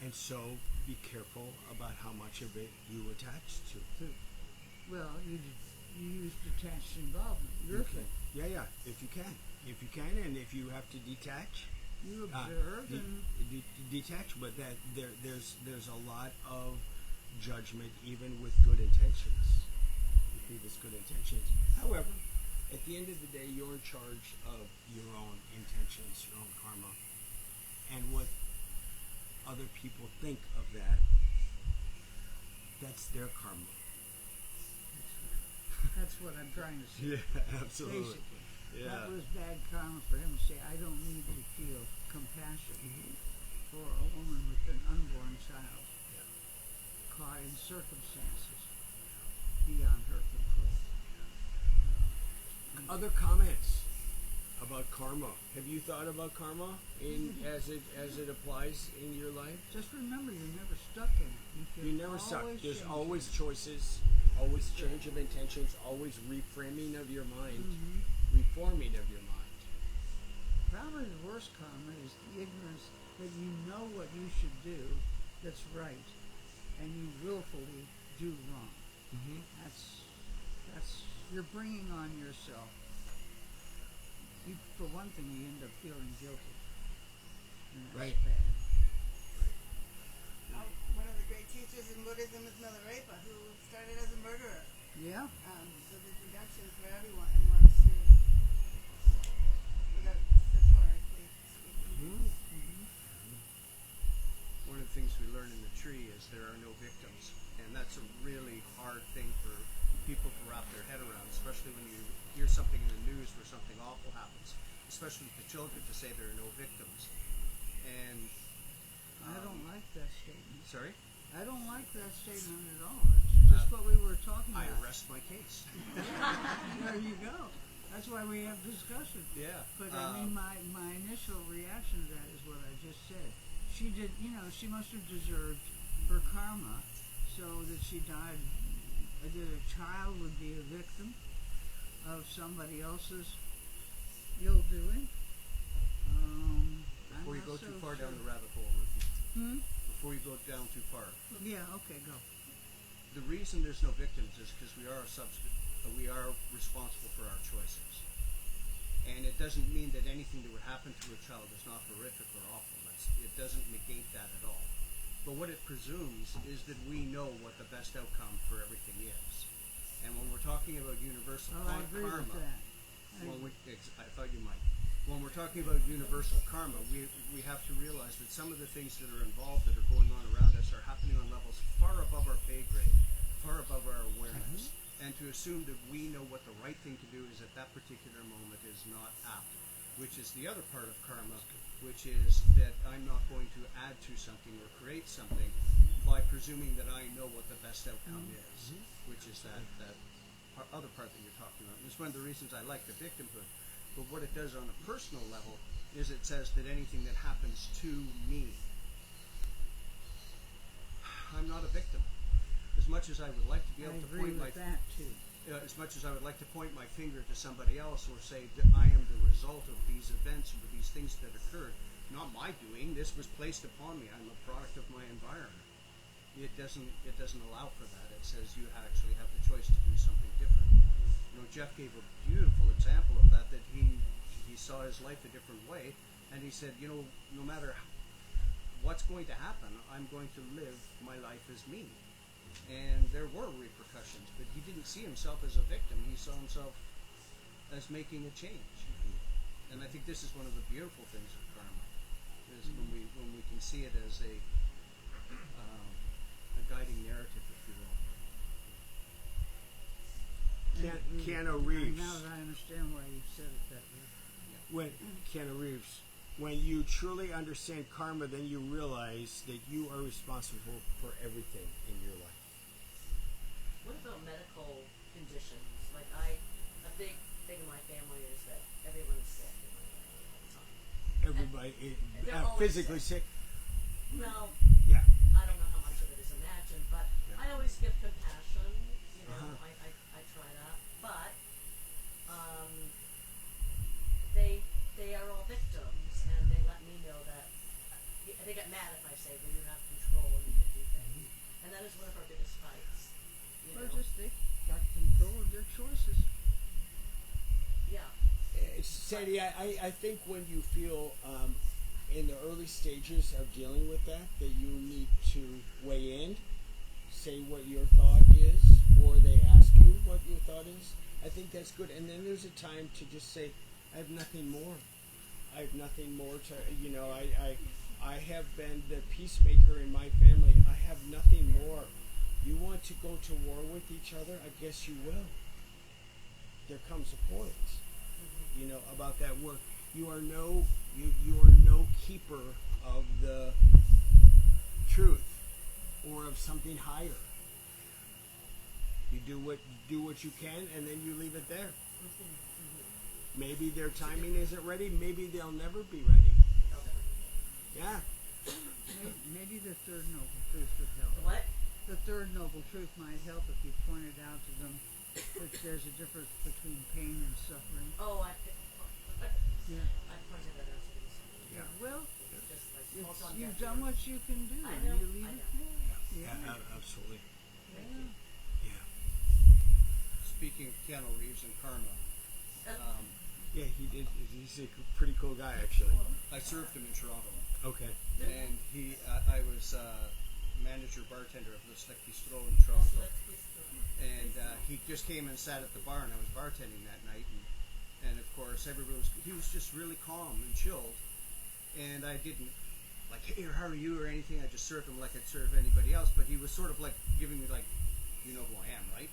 And so be careful about how much of it you attach to. Well, you use detached involvement. Your thing. Yeah. If you can, and if you have to detach, You observe and detach. But that there's a lot of judgment, even with good intentions. With good intentions. However, at the end of the day, you're in charge of your own intentions, your own karma, and what other people think of that. That's their karma. that's what I'm trying to say. Yeah, absolutely. Basically, Yeah. that was bad karma for him to say, "I don't need to feel compassion for a woman with an unborn child caught in circumstances beyond her control." Other comments about karma? Have you thought about karma as it applies in your life? Just remember, you're never stuck in it. You can You're never stuck. always There's change always it. choices, always change of intentions, always reframing of your mind, Mhm. reforming of your mind. Probably the worst karma is the ignorance that you know what you should do that's right, and you willfully do wrong. That's you're bringing on yourself. For one thing, you end up feeling guilty, and that's Right. bad. One of the great teachers in Buddhism is Milarepa, who started as a murderer. Yeah. So there's redemption for everyone and wants to, without metaphorically speaking. One of the things we learn in the tree is there are no victims, and that's a really hard thing for people to wrap their head around, especially when you hear something in the news where something awful happens, especially with the children, to say there are no victims. And I don't like that statement. sorry, I don't like that statement at all. It's just what we were talking I about. rest my case. There you go. That's why we have discussion. Yeah. But I mean, my initial reaction to that is what I just said. She did, she must have deserved her karma, so that she died. That a child would be a victim of somebody else's ill doing. Before you go too far down the rabbit hole, Ruthie. Hmm? Before you go down too far, Yeah. Okay. Go. the reason there's no victims is because we are responsible for our choices. And it doesn't mean that anything that would happen to a child is not horrific or awful. It doesn't negate that at all. But what it presumes is that we know what the best outcome for everything is. And when we're talking about universal Oh, I agree karma, with that. I thought you might. When we're talking about universal karma, we have to realize that some of the things that are involved, that are going on around us, are happening on levels far above our pay grade, far above our awareness. And to assume that we know what the right thing to do is at that particular moment is not apt. which is the other part of karma, which is that I'm not going to add to something or create something by presuming that I know what the best outcome is, which is that other part that you're talking about. And it's one of the reasons I like the victimhood. But what it does on a personal level is it says that anything that happens to me, I'm not a victim. As much as I would like to be able I to agree point with that too. as much as I would like to point my finger to somebody else or say that I am the result of these events or these things that occurred, not my doing. This was placed upon me. I'm a product of my environment. It doesn't allow for that. It says you actually have the choice to do something different. You know, Jeff gave a beautiful example of that. That he saw his life a different way, and he said, you know, no matter what's going to happen, I'm going to live my life as me. And there were repercussions, but he didn't see himself as a victim. He saw himself as making a change. And I think this is one of the beautiful things of karma, is when we can see it as a guiding narrative, if you will. Keanu Reeves. Now that I understand why you said it that way. Keanu Reeves. When you truly understand karma, then you realize that you are responsible for everything in your life. What about medical conditions? Like a big thing in my family is that everyone is sick all the time. Everybody They're always physically sick. Well, Yeah. I don't know how much of it is imagined, but Yeah. I always give compassion. You know, Uh-huh. I try that. But they are all victims, and they let me know that they get mad if I say, "Well, you have control and you can do things," and that is one of our biggest fights. You Or know? just they got control of their choices. Yeah. Sandy, I think when you feel in the early stages of dealing with that you need to weigh in, say what your thought is, or they ask you what your thought is. I think that's good. And then there's a time to just say, I have nothing more. I have nothing more to, I have been the peacemaker in my family. I have nothing more. You want to go to war with each other? I guess you will. There comes a point, about that work. You are no keeper of the truth or of something higher. You do what you can, and then you leave it there. Maybe their timing isn't ready. Maybe they'll never be ready. Yeah. Maybe the third noble truth would help. The what? The third noble truth might help if you pointed out to them that there's a difference between pain and suffering. Oh, Yeah. I pointed that out to these. Yeah. Well, Just like it's, you've done what you can do, I and know, you leave I it know. there. Yeah. Absolutely. Thank you. Yeah. Speaking of Keanu Reeves and karma, Yeah, he did. He's a pretty cool guy, actually. I served him in Toronto, Okay. and I was manager bartender of the Slick Bistro in Toronto, and he just came and sat at the bar, and I was bartending that night, and of course he was just really calm and chilled, and I didn't like, hey, how are you or anything. I just served him like I'd serve anybody else, but he was sort of like giving me like, you know who I am, right?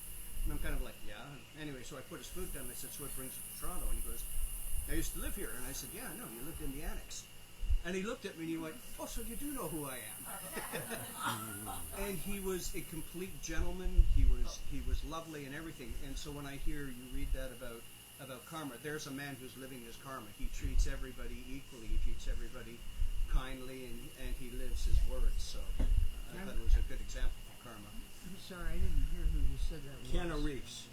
And I'm kind of like, yeah. Anyway, so I put his food down. And I said, so what brings you to Toronto? And he goes, I used to live here. And I said, yeah, no, you lived in the annex. And he looked at me and he went, oh, so you do know who I am. And he was a complete gentleman. He was lovely and everything. And so when I hear you read that about karma, there's a man who's living his karma. He treats everybody equally. He treats everybody kindly, and he lives his words. So I thought it was a good example of karma. I'm sorry, I didn't hear who you said that was. Keanu Reeves,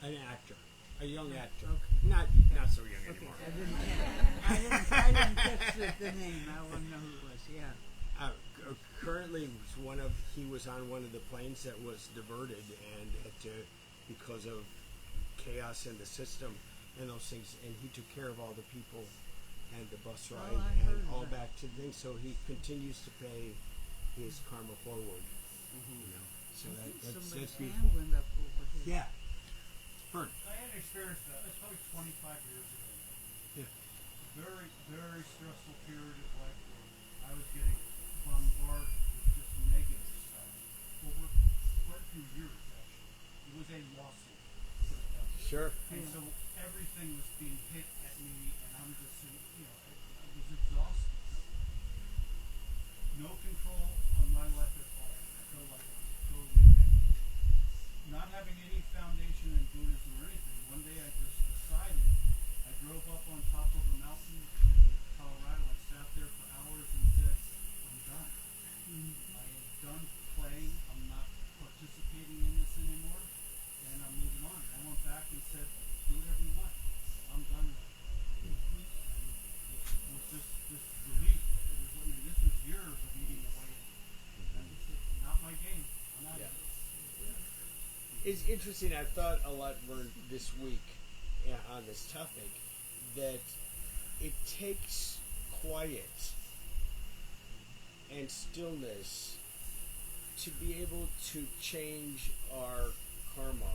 an actor, a young actor. Okay. Not so young Okay, anymore. I didn't catch the name. I want to know who it was. Yeah. Currently, he was on one of the planes that was diverted, and because of chaos in the system and those things, and he took care of all the people and the bus ride I and heard all that. back to things. So he continues to pay his karma forward. So that's Somebody's beautiful. hand went up over here. Yeah. Fern. I had an experience it's probably 25 years ago. Yeah. Very, very stressful period of life where I was getting bombarded with just negative stuff over quite a few years, actually. It was a lawsuit, put it that way. Sure. And so everything was being hit at me, and I I'm just, I was exhausted. No control on my life at all. I felt like I was totally negative. Not having any foundation in Buddhism or anything. One day I just decided, I drove up on top of a mountain in Colorado. I sat there for hours and said, I'm done. I am done playing. I'm not participating in this anymore. And I'm moving on. I went back and said, do whatever you want. I'm done with it. And it was just this relief. This was years of eating away. And I just said, not my game. I'm out of it. It's interesting. I've thought a lot, Vern, this week on this topic, that it takes quiet and stillness to be able to change our karma,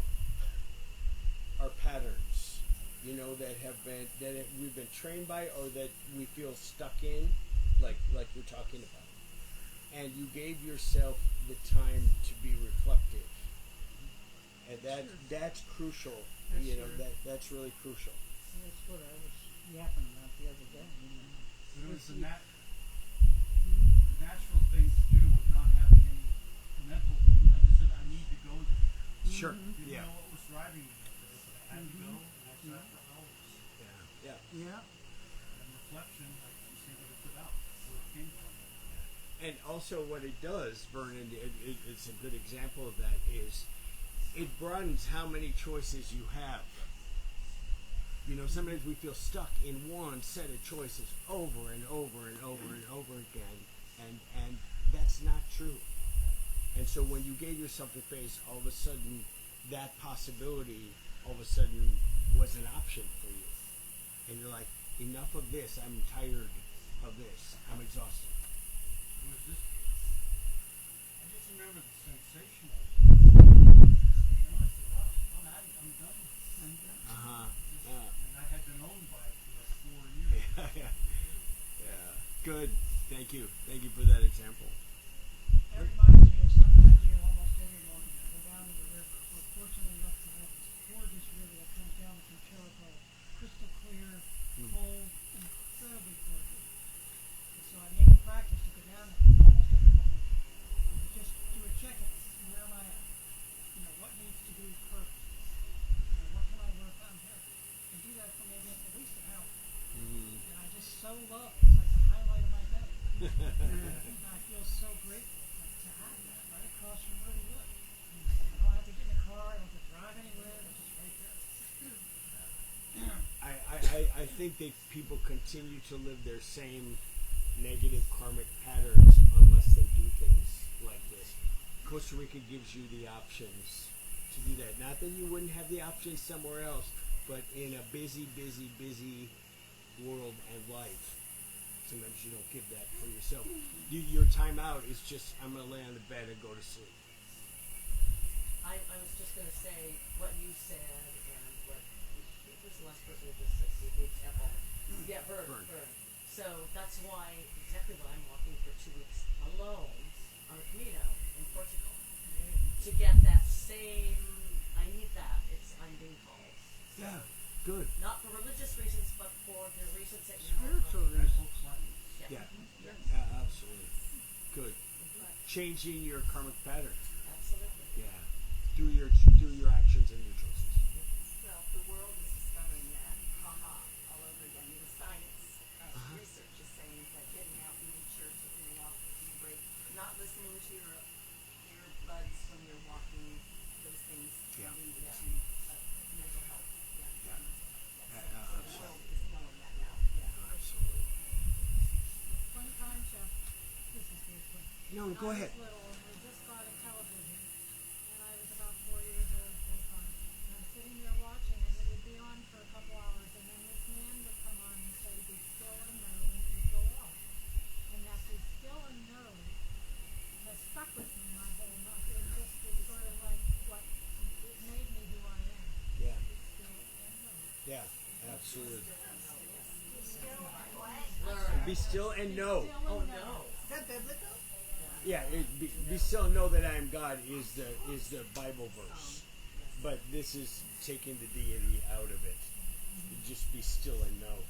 our patterns, we've been trained by, or that we feel stuck in, like you're talking about. And you gave yourself the time to be reflective. And that's crucial. That's really crucial. That's what I was yapping about the other day. But it was the natural thing to do with not having any mental. I just said, I need to go there. Sure. Didn't know what was driving me there, but I had to go, and I sat for hours. Yeah. And reflection, I can see what it's about, where it came from. And also what it does, Vernon, it's a good example of that, is it broadens how many choices you have. Sometimes we feel stuck in one set of choices over and over and over and over again, and that's not true. And so when you gave yourself the face, all of a sudden that possibility all of a sudden was an option for you. And you're like, enough of this, I'm tired of this, I'm exhausted. It was just, I just remember the sensation of it. I said, wow, I'm done. And I had been owned by it for like 4 years. Yeah. Good. Thank you for that example. That reminds me of something I do almost every morning. I go down to the river. We're fortunate enough to have this gorgeous river that comes down from Jericho. Crystal clear, cold, incredibly gorgeous. And so I make a practice to go down there almost every morning and just do a check-in. Where am I at? What needs to be perfect? What can I work on here? And do that for maybe at least an hour. And I just so love it. It's like the highlight of my day. And I feel so grateful to have that right across from where we live. I don't have to get in a car. I don't have to drive anywhere. It's just right there. I think that people continue to live their same negative karmic patterns unless they do things like this. Costa Rica gives you the options to do that. Not that you wouldn't have the options somewhere else, but in a busy world and life, sometimes you don't give that for yourself. Your time out is just, I'm going to lay on the bed and go to sleep. I was just going to say what you said and what was the last person who just said the example. Yeah, Vern. So that's why exactly why I'm walking for 2 weeks alone on a Camino in Portugal to get that same. I need that. I'm being called. So Yeah, good. not for religious reasons, but for the reasons that Spiritual reasons. Yeah, absolutely. Good. Changing your karmic patterns. Absolutely. Yeah, through your actions and your choices. Well, the world is discovering that, all over again. The science research is saying that getting out in nature, taking a walk, taking a break, not listening to your earbuds when you're walking, those things Yeah. lead to mental health. So the world is knowing that now. Absolutely. One time, Jeff, this is very quick. No, go ahead. I was little and we just got a television, and I was about 4 years old, 4 or 5. And I'm sitting there watching, and it would be on for a couple hours, and then this man would come on and say, "Be still and know," and it would go off. And that "be still and know" has stuck with me my whole life. It just is sort of like what it made me who I am. Yeah. Be still and know. Yeah, absolutely. Learn. Be still and know. Oh no. Is that biblical? Yeah, be still and know that I am God is the Bible verse, but this is taking the deity out of it. Just be still and know.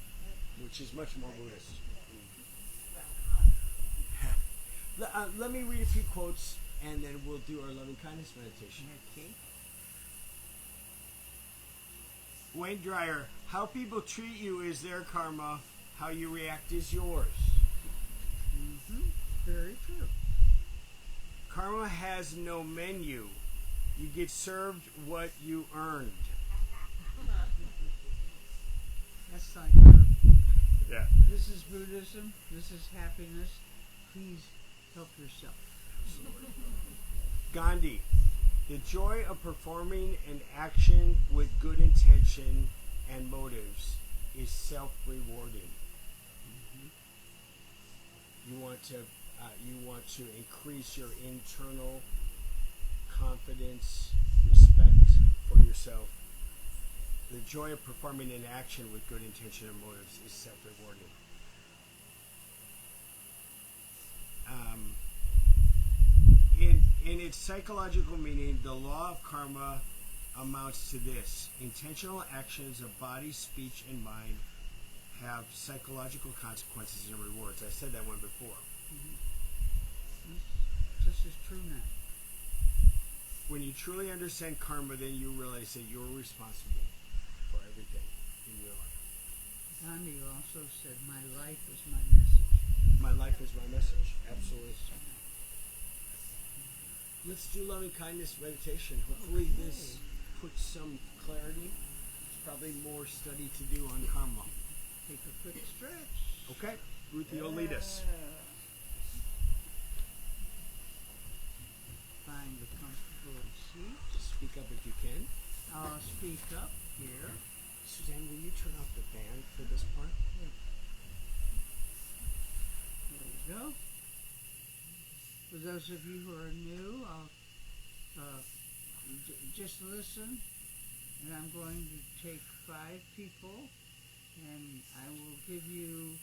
which is much more Buddhist. Well, Let me read a few quotes, and then we'll do our loving kindness meditation. Okay. Wayne Dyer, how people treat you is their karma. How you react is yours. Very true. Karma has no menu. You get served what you earned. That's like her. Yeah. This is Buddhism. This is happiness. Please help yourself. Gandhi, the joy of performing an action with good intention and motives is self-rewarding. You want to increase your internal confidence, respect for yourself. The joy of performing an action with good intention and motives is self-rewarding. In its psychological meaning, the law of karma amounts to this: intentional actions of body, speech, and mind have psychological consequences and rewards. I said that one before. This is true now. When you truly understand karma, then you realize that you're responsible for everything in your life. Gandhi also said, "My life is my message." My life is my message. Absolutely. Let's do loving kindness meditation. Hopefully this puts some clarity. There's probably more study to do on karma. Take a quick stretch. Okay, Ruthie, you'll lead us. Find a comfortable seat. Speak up if you can. I'll speak up here. Suzanne, will you turn off the fan for this part? There we go. For those of you who are new, I'll just listen, and I'm going to take 5 people, and I will give you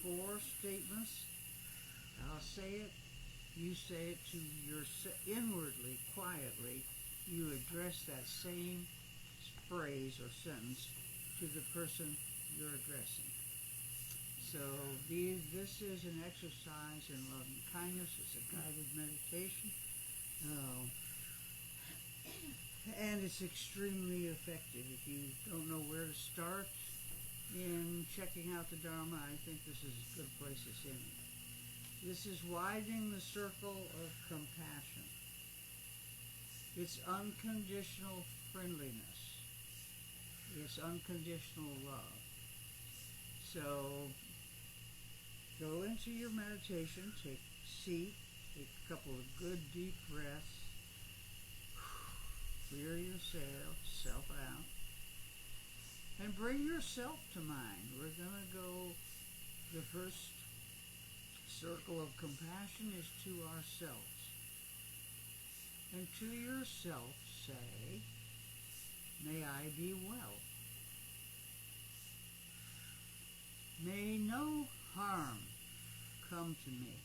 4 statements. I'll say it, you say it to yourself inwardly, quietly. You address that same phrase or sentence to the person you're addressing. So this is an exercise in loving kindness. It's a guided meditation. And it's extremely effective. If you don't know where to start in checking out the Dharma, I think this is as good a place as any. This is widening the circle of compassion. It's unconditional friendliness. It's unconditional love. So go into your meditation, take a seat, take a couple of good deep breaths, clear yourself out, and bring yourself to mind. We're going to go, the first circle of compassion is to ourselves. And to yourself say, may I be well. May no harm come to me.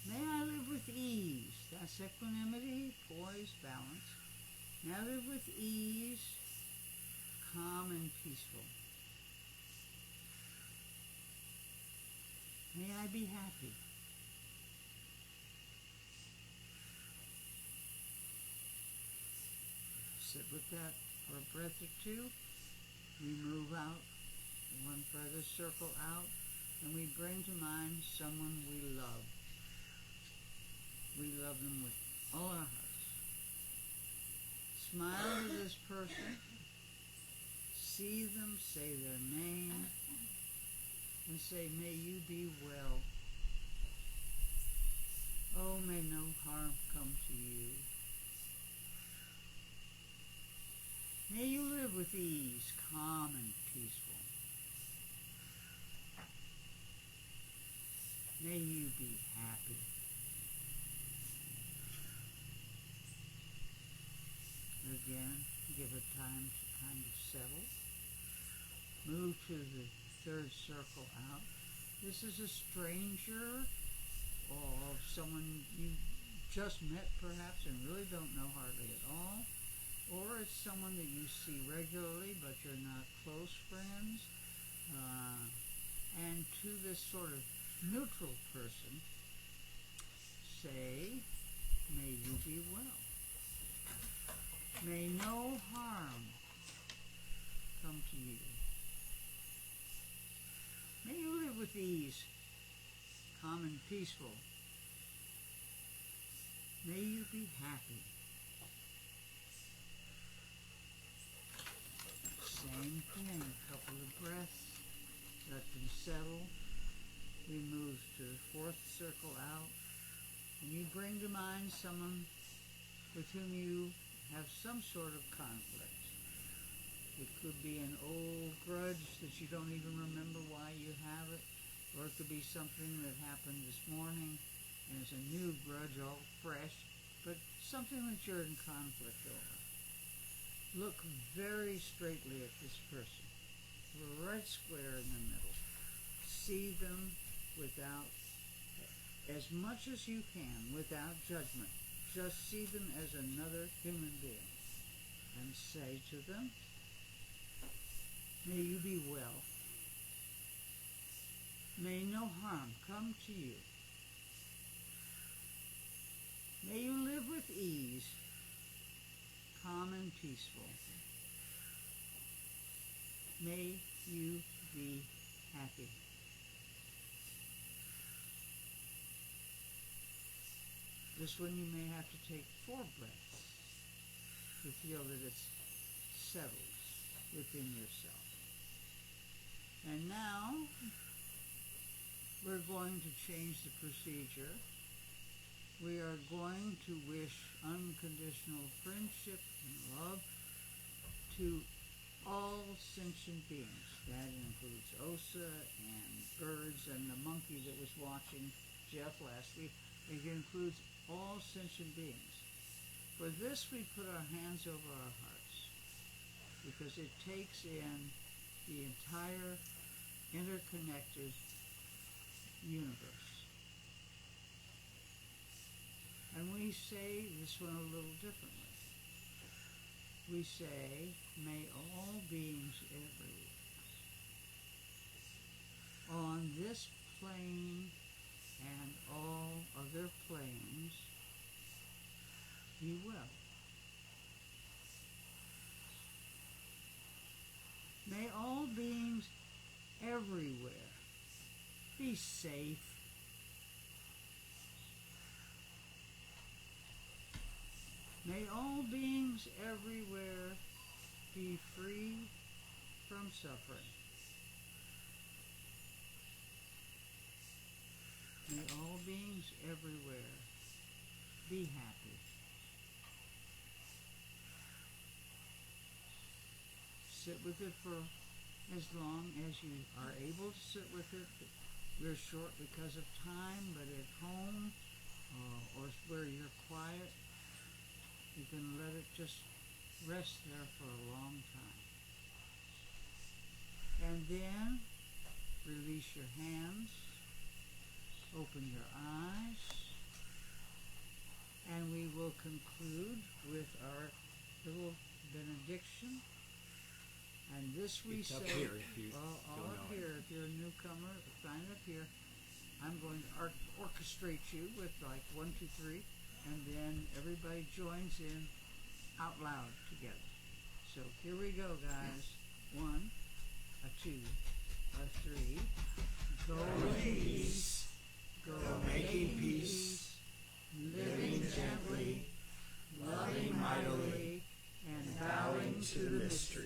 May I live with ease. That's equanimity, poise, balance. May I live with ease, calm and peaceful. May I be happy. Sit with that for a breath or two. We move out, one further circle out, and we bring to mind someone we love. We love them with all our hearts. Smile to this person, see them, say their name, and say, may you be well. Oh, may no harm come to you. May you live with ease, calm and peaceful. May you be happy. Again, give it time to kind of settle. Move to the third circle out. This is a stranger or someone you just met perhaps and really don't know hardly at all. or it's someone that you see regularly but you're not close friends. And to this sort of neutral person, say, may you be well. May no harm come to you. May you live with ease, calm and peaceful. May you be happy. Same thing, a couple of breaths, let them settle. We move to the fourth circle out, and you bring to mind someone with whom you have some sort of conflict. It could be an old grudge that you don't even remember why you have it, or it could be something that happened this morning and it's a new grudge, all fresh, but something that you're in conflict over. Look very straightly at this person, right square in the middle. See them without, as much as you can, without judgment. Just see them as another human being and say to them, may you be well. May no harm come to you. May you live with ease, calm and peaceful. May you be happy. This one you may have to take 4 breaths to feel that it's settled within yourself. And now we're going to change the procedure. We are going to wish unconditional friendship and love to all sentient beings. That includes Osa and birds and the monkey that was watching Jeff last week. It includes all sentient beings. For this we put our hands over our hearts because it takes in the entire interconnected universe. And we say this one a little differently. We say, may all beings everywhere, on this plane and all other planes, be well. May all beings everywhere be safe. May all beings everywhere be free from suffering. May all beings everywhere be happy. Sit with it for as long as you are able to sit with it. We're short because of time, but at home or where you're quiet, you can let it just rest there for a long time. And then release your hands, open your eyes, and we will conclude with our little benediction. And this we It's say, up here if you all don't up know it. here, if you're a newcomer, sign up here. I'm going to orchestrate you with like 1, 2, 3, and then everybody joins in out loud together. So here we go, guys. 1, a 2, a 3. Go in peace. Go making peace. Living gently. Loving mightily. And bowing to the mystery.